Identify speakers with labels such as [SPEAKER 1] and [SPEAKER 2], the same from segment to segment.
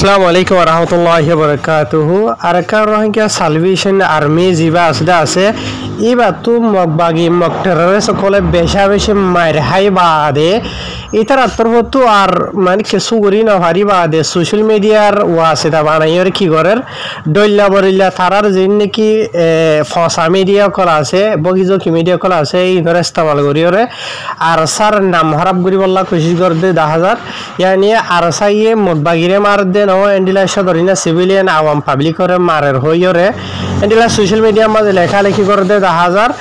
[SPEAKER 1] Assalamu alaikum warahmatullahi wabarakatuh. Arkan Rohingya Salvation Army jiba asda ase. Iba tu bagi terrorist kole besha besha mair hai baade. Itar atarhotu ar mani kesuguri na hari baade social media ar wasita banayor ki gorer. Dolla borilla tarar jinne ki fosa media kola ase. Bogizo ki media kola ase. Inore istamal goriyore. Arsar nam harap guri bolla koshish gorde 10,000. Yani arsa ye bagire mar de no endila shadorina civilian awam public ore marer hoyore endila social media ma lekha lekhi kor de 10,000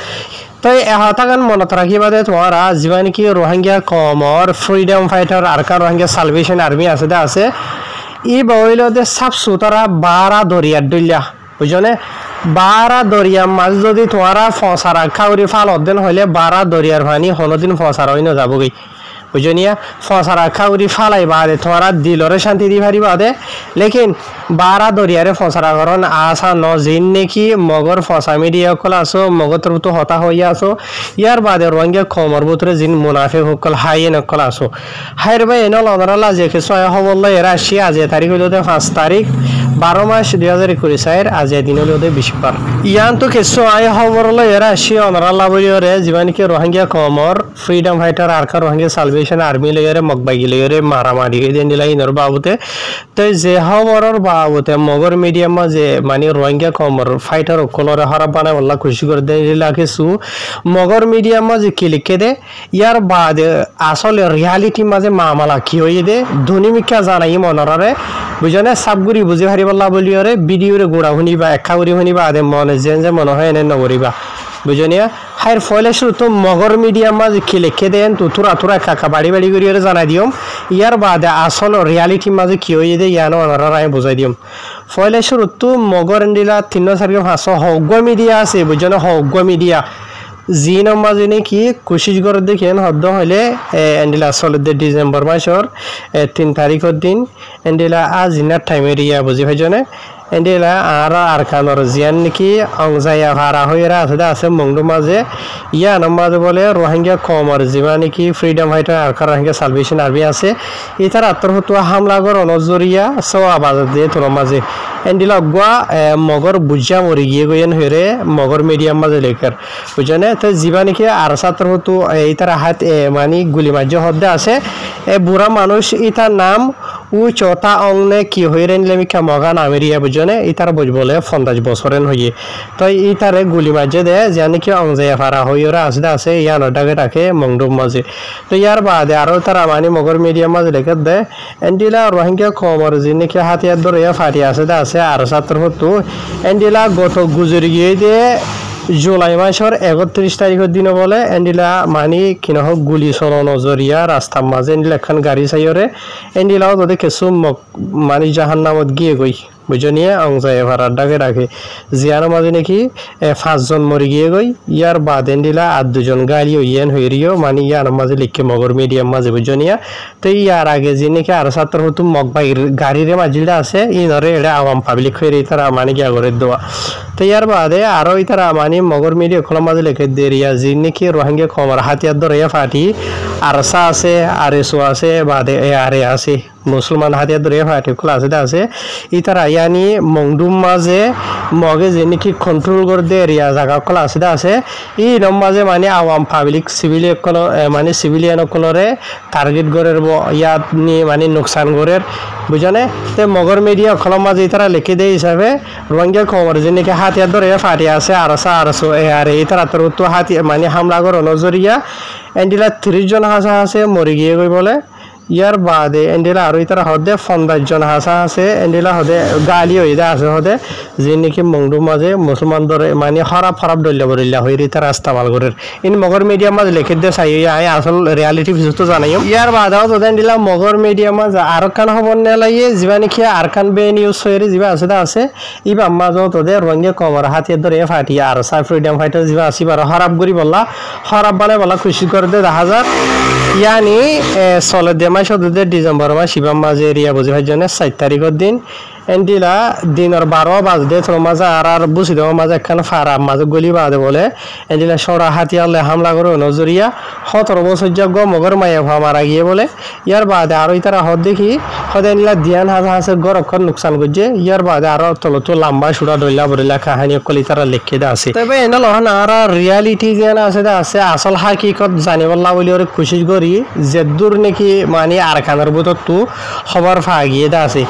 [SPEAKER 1] तो एहातागन मनत राखिबा दे तुम्हारा जीवन की Rohingya कौम और freedom fighter Arka Rohingya Salvation Army আছে দে আছে ই বইলো দে সাফ সুতরা 12 দরিয়া ডইলা বুঝনে 12 দরিয়া মাছ যদি তোমারা ফসারা খাউরি ফাল অদেন হইলে 12 দরিয়ার পানি হনদিন ফসারা হইনো যাবগই বুঝনিয়া ফসারা খাউরি ফালাই বাদে তোমারা দিলরে শান্তি দি পারি বাদে লেকিন 12 দরিয়ারে ফসারা করন আসা ন জিন নেকি মগর ফসা মিডিয়া কল আসো মগতর তো হতা হইয়া আসো ইয়ার বাদে রঙ্গে খমর বুতরে জিন মুনাফিক হকল হাইন কল আসো হাইর ভাই এনল অনরালা যে কে সয় হবল্লা এরা আসি আজ তারিখ হইলো 5 তারিখ 12 মাস 2021 আজ দিন হইলো 20 বার ইয়ান তো কে সয় হবল্লা এরা আসি অনরালা বলিরে জীবনকে রোহিঙ্গা কমর ফ্রিডম ফাইটার আরকা রোহিঙ্গা সালভেশন আর্মি লেগেরে মগবাগি লেগেরে মারামারি দেন দিলাই নর বাবুতে তো যে হবরর বাবুতে মগর মিডিয়াম যে মানে রোহিঙ্গা কমর ফাইটার কলরে হারা বানায় আল্লাহ খুশি করে দেন দিলাকে সু মগর মিডিয়াম যে কি লিখে দে ইয়ার বাদে আসলে রিয়ালিটি মাঝে মামলা কি হই দে ধনিমিকা জানাই মনরারে বুঝনে সাবগুরি বুঝি হারি বল্লা বলিওরে ভিডিওরে গোড়া শুনিবা একাগুরি শুনিবা আদে মনে যে মনে হয় এনে নগরিবা বুঝনিয়া হাইর ফলে শুরু তো মগর মিডিয়াম মাঝে কি লিখে দেন তো তোরা কাকা বাড়ি বাড়ি করিয়ে জানাই দিম ইয়ার বাদে আসল রিয়ালিটি মাঝে কি হয়ে দে ইয়ানো অনারা বুঝাই দিম ফলে শুরু তো মগর এন্ডিলা 3-4-5 হগ্গ মিডিয়া আছে বুঝনে হগ্গ মিডিয়া জিন মাঝে নাকি কোশিশ করে দেখেন হদ্দ হইলে এন্ডিলা আসলে ডিসেম্বর মাসের 3 তারিখের দিন এন্ডিলা আজ ইনার টাইমের ইয়া বুঝি ভাইজনে এন্ডিলা আর আরকানর জিয়ান নাকি অংজায়া ভাড়া হইরা আছে মংডু মাঝে ইয়া নামাজে বলে রোহিঙ্গা কমর জিমা নাকি ফ্রিডম ফাইটার আরকা রোহিঙ্গা সালভেশন আর্মি আছে ইতার আত্মহত্যা হামলা কর নজরিয়া সো আবাজ দিয়ে তোর মাঝে এন্ডিলা গোয়া মগর বুঝা মরি গিয়ে গইন হইরে মগর মিডিয়াম মাঝে লেখার বুঝনে তো জিবা নাকি আর আত্মহত্যা ইতার হাত মানে গুলি মাঝে হদ্দে আছে বুড়া মানুষ ইতার নাম ও চতা অংনে কি হইরেন লেমিকা মগা নামেরিয়া বুঝনে ইতার বুঝ বলে 50 বছরেন হইয়ে তো ইতারে গুলি মাঝে দে জানি কি অংজায়া ফারা হইরা আসদা আছে ইয়ানো ডাকে ডাকে মংডুম মাঝে তো ইয়ার বাদে আরো তারা মানে মগর মিডিয়াম মাঝে লেখা দে এন্ডিলা রোহিঙ্গা কমর জিনে কি হাতিয়ার ধরে ফাটি আসদা আছে আর ছাত্র হতো এন্ডিলা গত গুজরি গিয়ে দে জুলাই মাসের 31 তারিখের দিন বলে এন্ডিলা মানে কিনা হোক গুলি চলানো জরিয়া রাস্তার মাঝে এন্ডিলা এখন গাড়ি চাইরে এন্ডিলাও যদি কিছু মানে জাহান্নামত গিয়ে গই বুঝনিয়া অংজায় ভাড়ার ডাকে রাখে জিয়ার মাঝে নাকি 5 জন মরে গিয়ে গই ইয়ার বাদ এন্ডিলা আর 2 জন গাড়ি ইয়েন হইরিও মানে ইয়ার মাঝে লিখে মগর মিডিয়াম মাঝে বুঝনিয়া তো ইয়ার আগে যে নাকি আর ছাত্র হতো মগবাইর গাড়ির মাঝিলটা আছে ইনরে এটা আওয়াম পাবলিক হইরে তারা মানে গিয়া করে দেওয়া তো ইয়ার বাদে আরো তারা মানে মগর মিডিয়া খোলা মাঝে লিখে দেরিয়া যে নাকি রোহিঙ্গা কমর হাতিয়ার ধরে ফাটি আরসা আছে আরএসও আছে বাদে আরে আছে মুসলমান হাতিয়ার ধরে ফাটি খোলা আছে ইতারা ইয়ানি মংডুম মাঝে মগে যে নাকি কন্ট্রোল করে দে এরিয়া জায়গা খোলা আছে ই নম মাঝে মানে আওয়াম পাবলিক সিভিলিয়ান মানে সিভিলিয়ান কলরে টার্গেট গরের ইয়াত নি মানে নুকসান গরের বুঝনে তে মগর মিডিয়া খোলা মাঝে তারা লিখে দেয় হিসাবে রোহিঙ্গা কমর যে নাকি হাতিয়ার ধরে ফাটি আছে আরসো আর ইতারা তোর তো হাতি মানে হামলা করে নজরিয়া এন্ডিলা 30 জন হাসা আছে মরে গিয়ে গই বলে ইয়ার বাদে এন্ডিলা আর ইতারা হদে 50 জন হাসা আছে এন্ডিলা হদে গালি হইদা আছে হদে যে নাকি মংডু মাঝে মুসলমান ধরে মানে খারাপ দল্লা বরিল্লা হইরি তার রাস্তা মাল করে ইন মগর মিডিয়া মাঝে লিখে দে চাই আই আসল রিয়ালিটি ভিডিও তো জানাইও ইয়ার বাদাও তো এন্ডিলা মগর মিডিয়া মাঝে আর কান খবর নেলাইয়ে জিবা নাকি আর কান বে নিউজ হইরি জিবা আছে ইবা মাঝে তো দে রঙে কমর হাতে ধরে ফাটি আর সাই ফ্রিডম ফাইটার জিবা আসিবার খারাপ করি বললা খারাপ বানায় বলা খুশি করে দে 10,000 ইয়ানি চলে দে মাস ডিসেম্বর মাস শিবাম মাঝে এরিয়া বুঝি ভাই জনে 7 তারিখের দিন এন্ডিলা দিনের 12 বাজতে তোর মাঝে আর বুঝি দেওয়া মাঝে একখান ফারা মাঝে গলি বাদে বলে এন্ডিলা সরা হাতিয়ালে হামলা করে নজরিয়া 17 বছর যোগ্য মগর মায়া ভাও মারা গিয়ে বলে ইয়ার বাদে আরো তারা হদ দেখি হদ এন্ডিলা দিয়ান হাসের গরক্ষণ নুকসান করছে ইয়ার বাদে আরো তলত লম্বা সুরা ডইলা বরিলা কাহানি কলি তারা লিখে দে আছে তবে এনে লহন আর রিয়ালিটি যেন আছে আসল হাকিকত জানিবল্লা বলি ওর কোশিশ করি যে দূর নাকি মানে আরখানের ভিতর তো খবর ফা গিয়ে দে আছে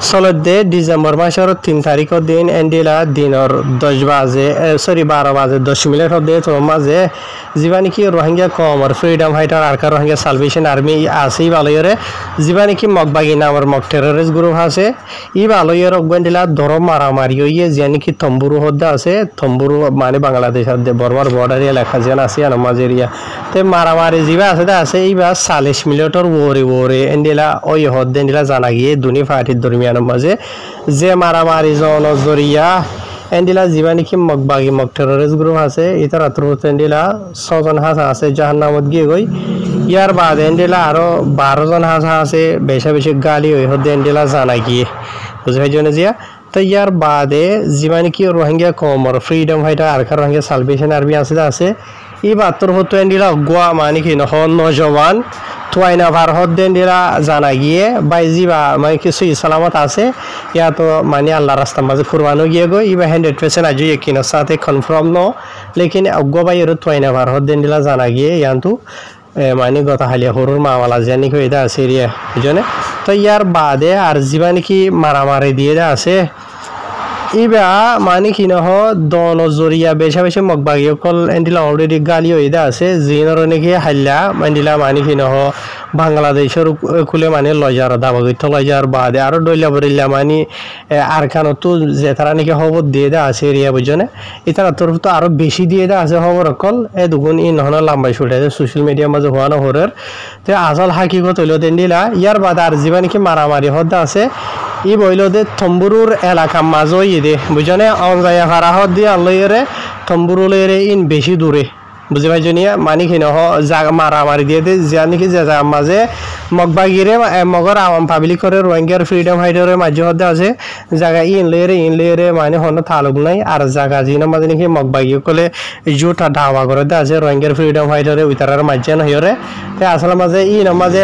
[SPEAKER 1] চলতে ডিসেম্বর মাসের 3 তারিখের দিন এন্ডিলা দিনের 10 বাজে 12 বাজে 10 মিনিট হতে তোর মাঝে যিবা নাকি রোহিঙ্গা কমর ফ্রিডম ফাইটার আর রোহিঙ্গা সালভেশন আর্মি আছে ভালোরে যিবা নাকি মগবাগি নামের মগ টেররিস্ট গ্রুপ আছে ই ভালোরে অগবেন্ডিলা ধর মারামারি হইয়ে যে নাকি তম্বুরু হদ্দা আছে তম্বুরু মানে বাংলাদেশের বর্মার বর্ডার এলাকা যেন আছে আনমাজ এরিয়া তে মারামারি যিবা আছে এইবার 40 মিনিটর ওরে এন্ডিলা ওই হদ্দে এন্ডিলা জানা গিয়ে দুনি পার্টির দরমিয়ানের মাঝে যে মারামারি জন জরিয়া এন্ডিলা যিবা নাকি মগবাগি মগ টেররিস্ট গ্রুপ আছে ইতার আত্রুত এন্ডিলা 6 জন হাসা আছে জাহান্নামত গিয়ে গই ইয়ার বাদ এন্ডিলা আরো 12 জন হাসা আছে বেশি গালি ওই হদ্দে এন্ডিলা জানা গিয়ে বুঝাই জনে জিয়া তো ইয়ার বাদে যিবা নাকি রোহিঙ্গা কমর ফ্রিডম ফাইটার আর রোহিঙ্গা সালভেশন আর্মি আছে ই বাত্তর হতো এন্ডিলা গোয়া মানে কি নজওয়ান তোয়াইনা ভার হদ্দে এন্ডিলা জানা গিয়ে বাইজিবা মানে কিছু সালামত আছে ইয়া তো মানে আল্লাহ রাস্তার মাঝে ফুরবানো গিয়ে গো ইবা 100% আজ ইকিনের সাথে কনফার্ম ন লেকিন অগ্গো বাই এর তোয়াইনা ভার হদ্দে এন্ডিলা জানা গিয়ে ইয়ান্তু মানে গত হালিয়া হরুর মাওয়ালা জানি কই দা আছে রিয়া বুঝনে তো ইয়ার বাদে আর যিবা নাকি মারামারি দিয়ে দা আছে ইবা মানে কি নহ দন জরিয়া বেশি মগবাগি অকল এন্ডিলা অলরেডি গালি হয়ে আছে জিনর নাকি হাল্লা এন্ডিলা মানে কি নহ বাংলাদেশের খুলে মানে লজার দাবাগিত লজার বাদে আরো ডইলা বরিলা মানে আরখানতো যে তারা নাকি খবর দিয়ে দা আছে এরিয়া বুঝনে ইতার তরফ তো আরো বেশি দিয়ে দা আছে খবর অকল এ দুগুণ ই নহন লম্বাই ছুটে সোশ্যাল মিডিয়ার মাঝে হওয়া না হরের তো আসল হাকিকত হইল এন্ডিলা ইয়ার বাদে আর যিবা নাকি মারামারি হদ্দা আছে ই বইল দে তম্বুরুর এলাকা মাঝই দে বুঝনে অনজায়া ফারাহত দিয়ে আল্লাহরে তম্বুরুলের ইন বেশি দূরে বুঝি ভাই জনিয়া মানে কি নহ জায়গা মারামারি দিয়ে দে যা নাকি যে জায়গা মাঝে মগবাগিরে মগর আওয়াম পাবলিক করে রোহিঙ্গার ফ্রিডম ফাইটারের মাঝে হতে আছে জায়গা ইন লেরে মানে হন তালুক নাই আর জায়গা জিনের মাঝে নাকি মগবাগি কলে জুটা ধাওয়া করে দে আছে রোহিঙ্গার ফ্রিডম ফাইটারে উইতারার মাঝে নহিরে তে আসলে মাঝে ইনের মাঝে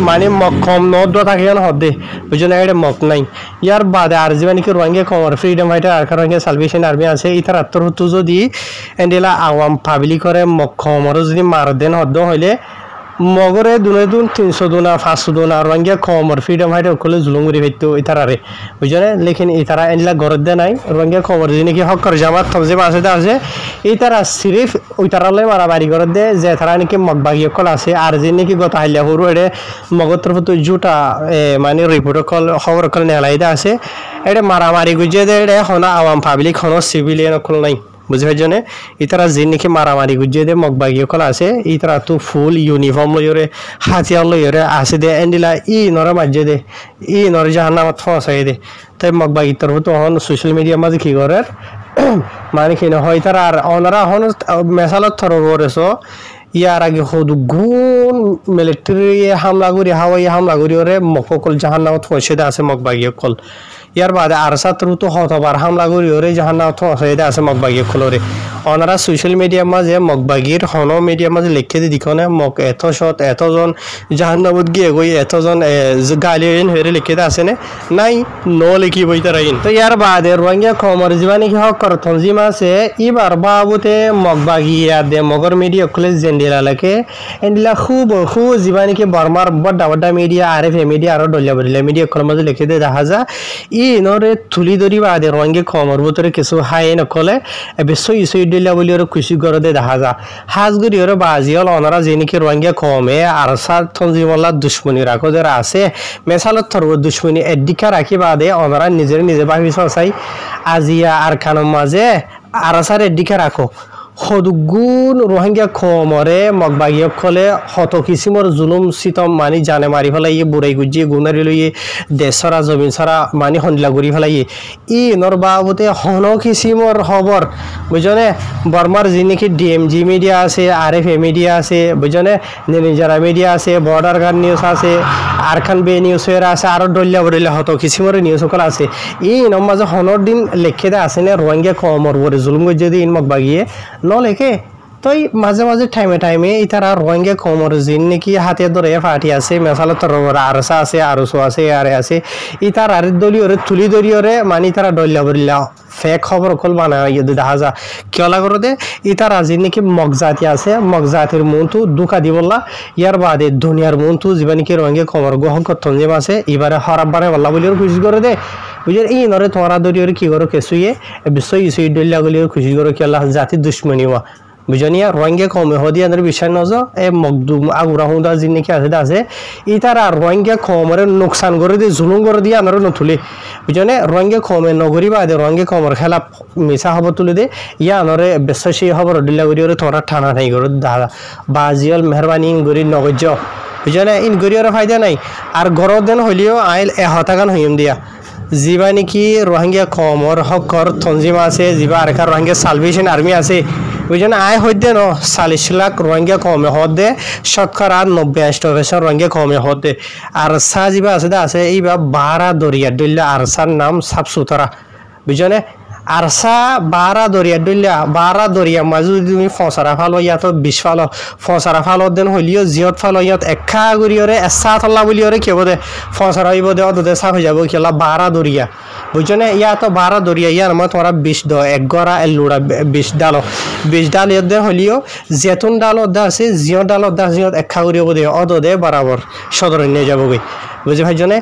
[SPEAKER 1] মানে মগ কম নদ থাকে না হদে বুঝনে এটা মগ নাই ইয়ার বাদে আর যিবা নাকি রোহিঙ্গা কমর ফ্রিডম ফাইটার আর রোহিঙ্গা সালভেশন আর্মি আছে ইতার আত্মহত্যা যদি এন্ডিলা আওয়াম পাবলিক করে মগর যদি মার দেন হদ্দ হইলে মগরে দুনে 300 দুনা 500 দুনা রোহিঙ্গা কমর ফ্রিডম ফাইটার কলে জুলুমুরি হইতো ইতারারে বুঝনে লেকিন ইতারা এন্ডিলা গরদ দে নাই রোহিঙ্গা কমর যিনি কি হকর জামাত তমজে আছে ইতারা সিরিফ ইতারালে মারামারি গরদ দে যে তারা নাকি মগবাগি কল আছে আর যিনি কি গত হাইলা হরু এডে মগর তরফ তো জুটা মানে রিপোর্ট কল খবর কল নেলাইদা আছে এডে মারামারি গুজে দে এডে হনা আওয়াম পাবলিক হনো সিভিলিয়ান কল নাই বুঝি ভাই জনে ইতারা যে নাকি মারামারি গুজিয়ে দে মগবাগি কল আছে ইতারা তো ফুল ইউনিফর্ম লইরে হাতিয়ার লইরে আছে দে এন্ডিলা ই নর মাঝে দে ই নর জাহান্নামত ফসাই দে তাই মগবাগি তরফ তো হন সোশ্যাল মিডিয়া মাঝে কি করে মানে কি হয় তারা আর ওনারা হন মেসালত থর করেছো ইয়ার আগে হদু গুণ মিলিটারি হামলা করি হাওয়াই হামলা করি ওরে মককল জাহান্নামত ফসে দে আছে মগবাগি কল ইয়ার বাদে আর ছাত্র তো হতবার হামলা করি ওরে জাহান্নামত ফসে দে আছে মগবাগি কলরে ওনারা সোশ্যাল মিডিয়ার মাঝে মগবাগির হন মিডিয়ার মাঝে লিখে দি দিখনে মগ এতজন জাহান্নামত গিয়ে গই এতজন গালিয়ন হয়ে লিখে দে আছে নাই ন লিখি বই তারাইন তো ইয়ার বাদে রোহিঙ্গা কমর যিবা নাকি হক কর তনজিম আছে ইবার বাবুতে মগবাগি দে মগর মিডিয়া খুলে জেন্ডিলা লাগে এন্ডিলা খুব যিবা নাকি বর্মার বড় মিডিয়া আরএফ মিডিয়া আর ডলিয়া বলিলা মিডিয়া কল মাঝে লিখে দে দেখা যা ই নরে তুলি ধরি বাদে রোহিঙ্গা কমর ভিতরে কিছু হাই নকলে বেশি দিলা বলি ওর খুশি করে দে দেখা যা হাজগুড়ি ওর বাজিয়াল ওনারা যে নাকি রোহিঙ্গা কমে আর সার তনজিমল্লা দুশ্মনী রাখো যারা আছে মেসালত থর দুশ্মনী এদিকা রাখি বাদে ওনারা নিজে ভাবি চাই আজিয়া আর খানোর মাঝে আর সার এদিকে রাখো সদুগুণ রোহিঙ্গা খমরে মগবাগীসকলে হত কিসিমর জুলুম সিতম মানি জানে মারি ফেলাই বুড়াই গুজি গুণারি লইয়ে দেশরা জমিন সারা মানি হন্দিলা ঘুরি ফেলাই ই নর বাবতে হন কিসিমর খবর বুঝনে বর্মার যি নাকি ডিএমজি মিডিয়া আছে RFA মিডিয়া আছে বুঝনে নিজারা মিডিয়া আছে বর্ডার গার্ড নিউজ আছে আরখান বে নিউজ আছে আরো ডলিয়া বড়িলা হত কিসিমর নিউজ সকল আছে ই নমাজে হনর দিন লেখে দে আছে না রোহিঙ্গা খমর বরে জুলুম গজে দিন মগবাগিয়ে নলেখে তই মাঝে মাঝে টাইমে ইতারা রোহিঙ্গা খমর জিন নাকি হাতে ধরে ফাটি আছে মেসালত আরসা আছে আরসো আছে আরে আছে ইতার আর দলীয়রে তুলি দলীয়রে মানি তারা ডল্লা বললা ফেক খবর কল বানায় দেখা যা কিয়লা করে দে ইতারা জিন নাকি মগজাতি আছে মগজাতির মনটু দুকা দি বললা ইয়ার বাদে দুনিয়ার মনটু যিবা নাকি রোহিঙ্গা খমর গ্রহণ করতন যে আছে এবারে হরাব বানায় বললা বলিওর খুশি করে দে বুঝে এই নরে তোরা দলীয়রে কি করো কেসুয়ে বিশ্ব ইসুই ডল্লা গলিওর খুশি করো কিয়লা জাতি দুশ্মনী হওয়া বুঝনিয়া রোহিঙ্গা কমে হদিয়া বিশ্বাস নজ এ মকদুম আগুরা হুদা যি নাকি আছে ইতারা রোহিঙ্গা কমরে নোকসান করে দিয়ে জুলুম করে দিয়ে আনারও নতুলে বুঝনে রোহিঙ্গা কমে নগরী বাদে রোহিঙ্গা কমর খেলা মিছা খবর তুলে দে ইয়া আনরে বেশ সেই খবর ডিল্লা করি তোরা ঠানা ঠাই করে দাদা বাজিয়ল মেহরবানি গরি নগজ বুঝনে ইন গরিয়র ফায়দা নাই আর গরর দেন হইলেও আইল এহতাগান হইম দিয়া যিবা নাকি রোহিঙ্গা কমর হকর তঞ্জিম আছে যিবা আরেকা রোহিঙ্গা সালভেশন আর্মি আছে বুঝলেন আয় হইতে ন 40 লাখ রোহিঙ্গা কমে হদে শতকরা 90% রোহিঙ্গা কমে হদে আর সা যিবা আছে এইবা বারা দরিয়া দলিয়া আরসার নাম সাফ সুতরা বুঝলেন আরসা বারা দরিয়া দলিয়া বারা দরিয়া মাঝে যদি তুমি ফসারা ফালো ইয়াত 20 ফালো ফসারা ফালো দেন হইলিও জিয়ত ফালো ইয়াত একা গরিয়রে এসা থল্লা বলিয়রে কি বদে ফসারা হইব দে অদে সাফ হয়ে যাব কিলা বারা দরিয়া বুঝনে ইয়াত বারা দরিয়া ইয়ার মত তোরা 20 দ এক গড়া এলুড়া 20 ডাল ইয়াত দে হইলিও জেতুন ডাল দা আছে জিয় ডাল দা জিয়ত একা গরিয়ব দে অদে বরাবর সদরে নিয়ে যাব গই বুঝি ভাইজনে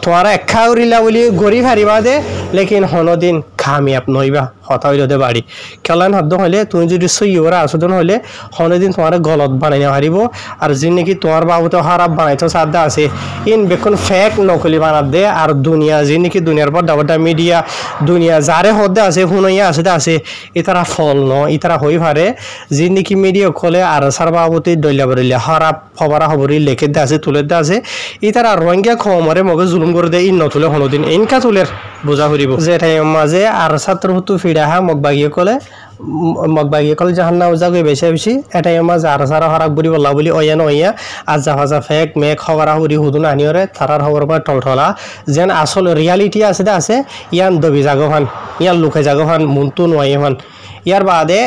[SPEAKER 1] তোরা একা গরিলা বলি গরি ফারিবা দে লেকিন হনদিন কামিয়াব নইবা হতা হইলে বাড়ি খেলান হদ্দ হইলে তুমি যদি সইরা আসদন হইলে হনদিন তোমার গলত বানাই না হারিব আর যি নাকি তোমার বাবুতে হারাপ বানাইতো সাদা আছে ইন বেকুন ফেক নকলি বানাব দে আর দুনিয়া যি নাকি দুনিয়ার পর ডাবটা মিডিয়া দুনিয়া যারে হদ্দে আছে হুনইয়া আছে ইতারা ফল ন ইতারা হই পারে যি নাকি মিডিয়া খোলে আর সার বাবুতে দইলা বরিলা হারাপ খবরা খবরি লেখে দে আছে তুলে দে আছে ইতারা রোহিঙ্গা খমরে মগে জুলুম করে দে ইন নতুলে হনদিন ইনকা তুলের বোঝা করিব যে টাইম মাঝে আর ছাত্র হতু ফিরাহা মগবাগিয়ে কলে জাহান্না উজা গই বেশি এটাই মাঝে আর সারা হরাক বুড়ি বললা বলি অয়ান অইয়া আজা ফাজা ফেক মেক খবরা হুরি হুদুন আনিয়রে তারার খবর পর টলটলা যেন আসল রিয়ালিটি আছে ইয়ান দবি জাগহান ইয়ান লুকে জাগহান মুন্তু নয় হান ইয়ার বাদে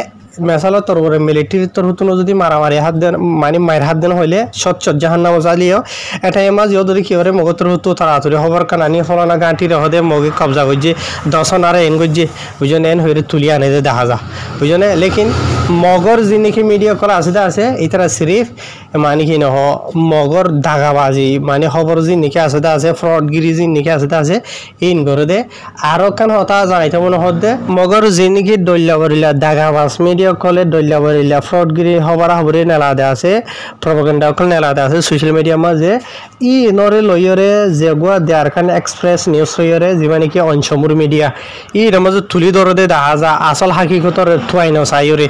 [SPEAKER 1] মেসাল তরবরে মিলিটারি তরহুতুন যদি মারামারি হাত দেন মানে মায়ের হাত দেন হইলে সচ্চ জাহান্নাম জালিও এটাই মাঝ যদি কি করে মগতর হতো তাড়াতাড়ি খবর কানানি ফলানা গাঁটি রহদে মগে কবজা করছে দশন আর এন করছে বুঝনে এন হয়ে তুলি আনে দেখা যা বুঝনে লেকিন মগর যি নাকি মিডিয়া করা আছে ইতারা সিরিফ মানে কি নহ মগর দাগাবাজি মানে খবর যি নাকি আছে ফ্রডগিরি যি নাকি আছে ইন করে দে আরো কান হতা জানাইতে মনে হদে মগর যি নাকি দল্লা করিলা দাগাবাজ মিডিয়া কলে দল্লা করিলা ফ্রডগিরি খবরা খবরে নেলা দে আছে প্রপাগান্ডা কল নেলা দে আছে সোশ্যাল মিডিয়া মাঝে ই নরে লয়রে যেগুয়া দেয়ারখান এক্সপ্রেস নিউজ লয়রে যিবা নাকি অঞ্চমুর মিডিয়া ই মাঝে তুলি ধরে দে দেখা যা আসল হাকিকতর থুয়াই ন চাইরে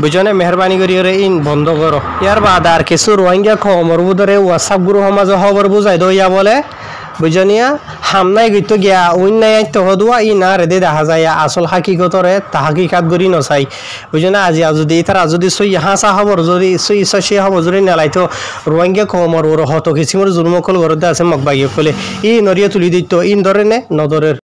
[SPEAKER 1] বুঝনে মেহরবানি করিয়রে ইন বন্ধ করো ইয়ার বাদ আর কিছু রোহিঙ্গা খবর বুধরে হোয়াটসঅ্যাপ গ্রুপ সমাজে খবর বুঝাই দইয়া বলে বুঝনিয়া হামনাই গইত গিয়া উইন নাই তো হদুয়া ই না রে দেখা যায় আসল হাকিকতরে তা হাকিকাত গরি নচাই বুঝনা আজি যদি তারা যদি সই হাসা খবর যদি সই সে খবর যদি নেলাইতো রোহিঙ্গা খবর ওর হত কিছিমর জুলুমকল ঘরতে আছে মগবাগিয়ে কলে ই নরিয়া তুলি দিত ইন ধরে নে নদরের